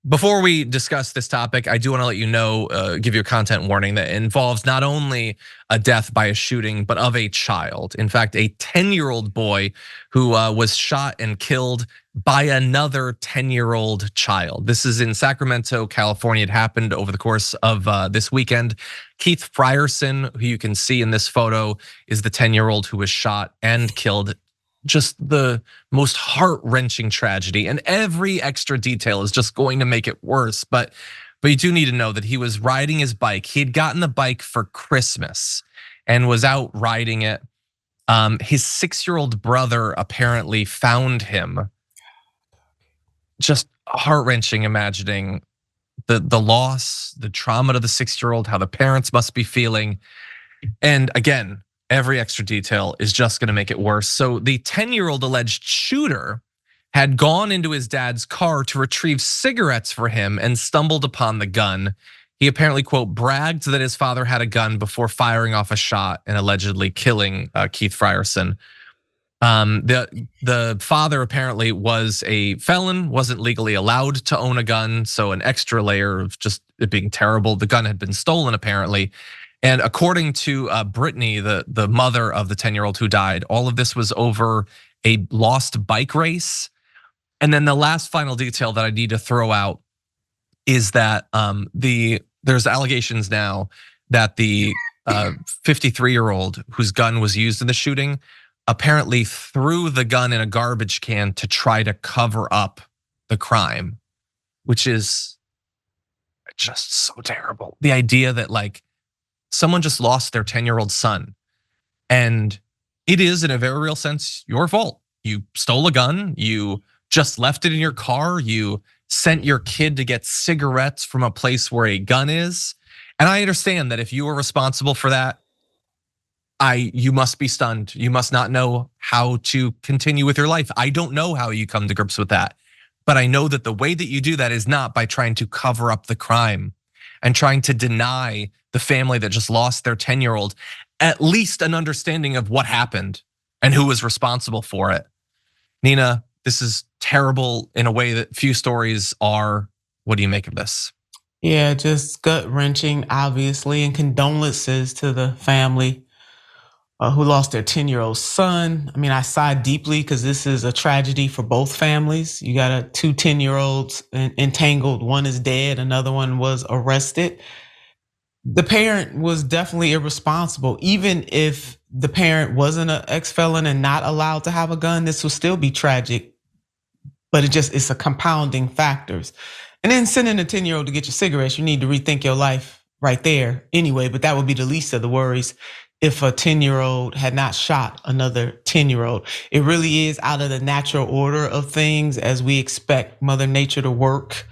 Before we discuss this topic, I do want to let you know, give you a content warning that involves not only a death by a shooting, but of a child. In fact, a 10-year-old boy who was shot and killed by another 10-year-old child. This is in Sacramento, California. It happened over the course of this weekend. Keith Frierson, who you can see in this photo, is the 10-year-old who was shot and killed. Just the most heart-wrenching tragedy, and every extra detail is just going to make it worse. But you do need to know that he was riding his bike. He had gotten the bike for Christmas and was out riding it. His 6-year-old brother apparently found him. Just heart-wrenching, imagining the loss, the trauma to the 6-year-old, how the parents must be feeling. And again, every extra detail is just gonna make it worse. So the 10-year-old alleged shooter had gone into his dad's car to retrieve cigarettes for him and stumbled upon the gun. He apparently, quote, bragged that his father had a gun before firing off a shot and allegedly killing Keith Frierson. The father apparently was a felon, wasn't legally allowed to own a gun. So an extra layer of just it being terrible. The gun had been stolen apparently. And according to Brittany, the mother of the 10-year-old who died, all of this was over a lost bike race. And then the last final detail that I need to throw out is that there's allegations now that the 53-year-old whose gun was used in the shooting apparently threw the gun in a garbage can to try to cover up the crime, which is just so terrible. The idea that like, someone just lost their 10-year-old son. And it is, in a very real sense, your fault. You stole a gun, you just left it in your car, you sent your kid to get cigarettes from a place where a gun is. And I understand that if you were responsible for that, you must be stunned. You must not know how to continue with your life. I don't know how you come to grips with that. But I know that the way that you do that is not by trying to cover up the crime and trying to deny the family that just lost their 10-year-old at least an understanding of what happened and who was responsible for it. Nina, this is terrible in a way that few stories are. What do you make of this? Yeah, just gut-wrenching, obviously, and condolences to the family who lost their 10-year-old son. I mean, I sigh deeply because this is a tragedy for both families. You got two 10-year-olds entangled. One is dead, another one was arrested. The parent was definitely irresponsible. Even if the parent wasn't an ex-felon and not allowed to have a gun, this would still be tragic. But it's a compounding factors. And then sending a 10-year-old to get your cigarettes, you need to rethink your life right there anyway, but that would be the least of the worries if a 10-year-old had not shot another 10-year-old. It really is out of the natural order of things as we expect Mother Nature to work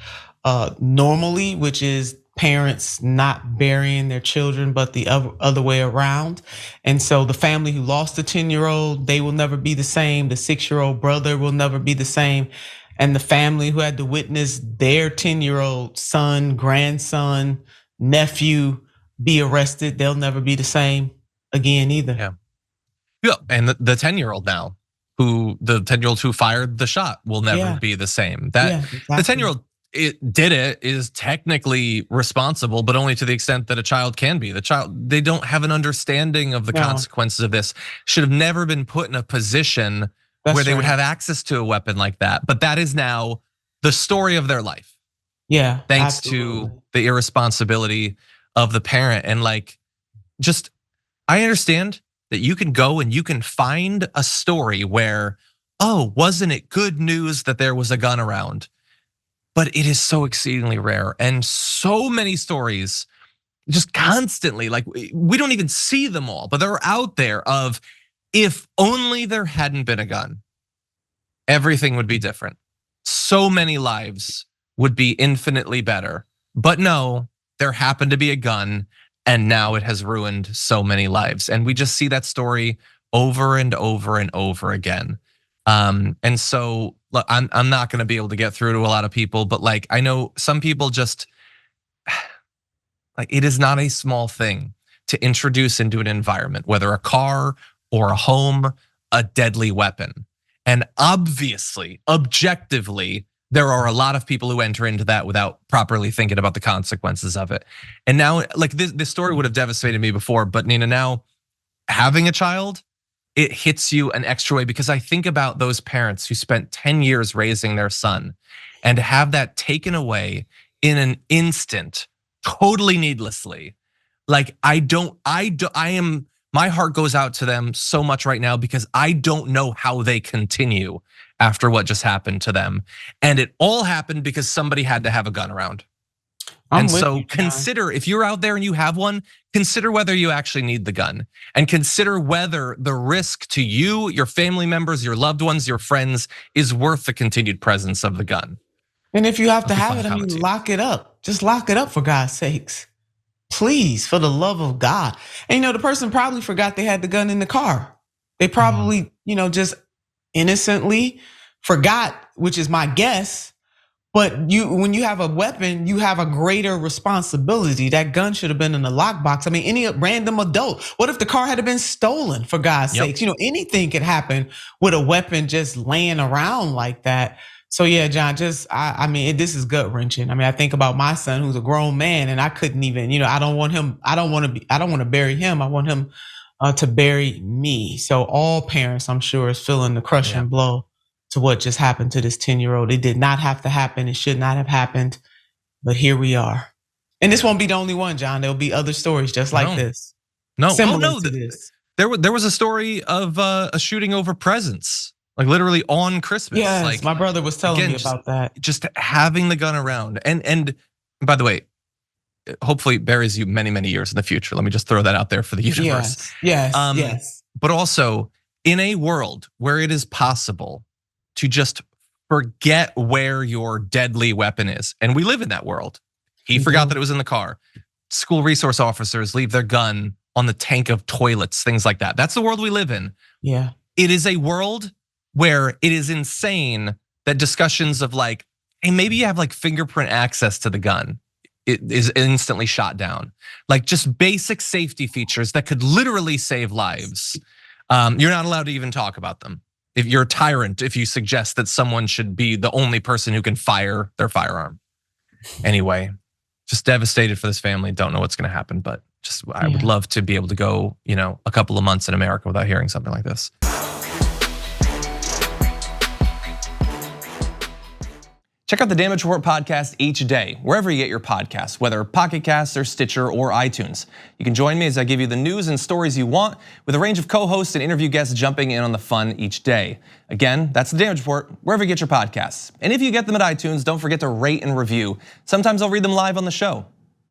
normally, which is parents not burying their children, but the other way around. And so the family who lost the 10-year-old, they will never be the same. The 6-year-old brother will never be the same. And the family who had to witness their 10-year-old son, grandson, nephew be arrested, they'll never be the same again either. Yeah, and the 10-year-old now, the 10-year-old who fired the shot will never be the same. Exactly. The 10-year-old is technically responsible, but only to the extent that a child can be. They don't have an understanding of the consequences of this. Should have never been put in a position where they would have access to a weapon like that. But that is now the story of their life. Yeah, thanks to the irresponsibility of the parent. And like, I understand that you can go and you can find a story where, oh, wasn't it good news that there was a gun around? But it is so exceedingly rare, and so many stories just constantly, like we don't even see them all, but they're out there of if only there hadn't been a gun, everything would be different. So many lives would be infinitely better. But no, there happened to be a gun, and now it has ruined so many lives. And we just see that story over and over and over again. And so look, I'm not gonna be able to get through to a lot of people, but like I know some people just like it is not a small thing to introduce into an environment, whether a car or a home, a deadly weapon. And obviously, objectively, there are a lot of people who enter into that without properly thinking about the consequences of it. And now, like this story would have devastated me before, but Nina, now having a child, it hits you an extra way, because I think about those parents who spent 10 years raising their son and to have that taken away in an instant, totally needlessly. Like my heart goes out to them so much right now, because I don't know how they continue after what just happened to them. And it all happened because somebody had to have a gun around. And so consider, if you're out there and you have one, consider whether you actually need the gun, and consider whether the risk to you, your family members, your loved ones, your friends is worth the continued presence of the gun. And if you have to have it, I mean, lock it up. Just lock it up, for God's sakes. Please, for the love of God. And the person probably forgot they had the gun in the car. They probably, just innocently forgot, which is my guess. But when you have a weapon, you have a greater responsibility. That gun should have been in the lockbox. I mean, any random adult. What if the car had been stolen, for God's sakes? Anything could happen with a weapon just laying around like that. So yeah, John, I mean, this is gut wrenching. I mean, I think about my son, who's a grown man, and I couldn't even, I don't want to bury him. I want him to bury me. So all parents, I'm sure, is feeling the crushing blow to what just happened to this 10-year-old. It did not have to happen. It should not have happened, but here we are. And this won't be the only one, John. There'll be other stories just like this. Similar to this. There was a story of a shooting over presents, like literally on Christmas. Yes, like, my brother was telling me about that. Just having the gun around, and by the way, hopefully it buries you many, many years in the future. Let me just throw that out there for the universe. Yes. But also, in a world where it is possible to just forget where your deadly weapon is, and we live in that world. He forgot that it was in the car. School resource officers leave their gun on the tank of toilets, things like that. That's the world we live in. Yeah. It is a world where it is insane that discussions of like, hey, maybe you have like fingerprint access to the gun, it is instantly shot down. Like just basic safety features that could literally save lives. You're not allowed to even talk about them. If you're a tyrant, if you suggest that someone should be the only person who can fire their firearm. Anyway, just devastated for this family. Don't know what's gonna happen, but I would love to be able to go, a couple of months in America without hearing something like this. Check out the Damage Report podcast each day, wherever you get your podcasts, whether Pocket Casts or Stitcher or iTunes. You can join me as I give you the news and stories you want, with a range of co-hosts and interview guests jumping in on the fun each day. Again, that's the Damage Report, wherever you get your podcasts. And if you get them at iTunes, don't forget to rate and review. Sometimes I'll read them live on the show.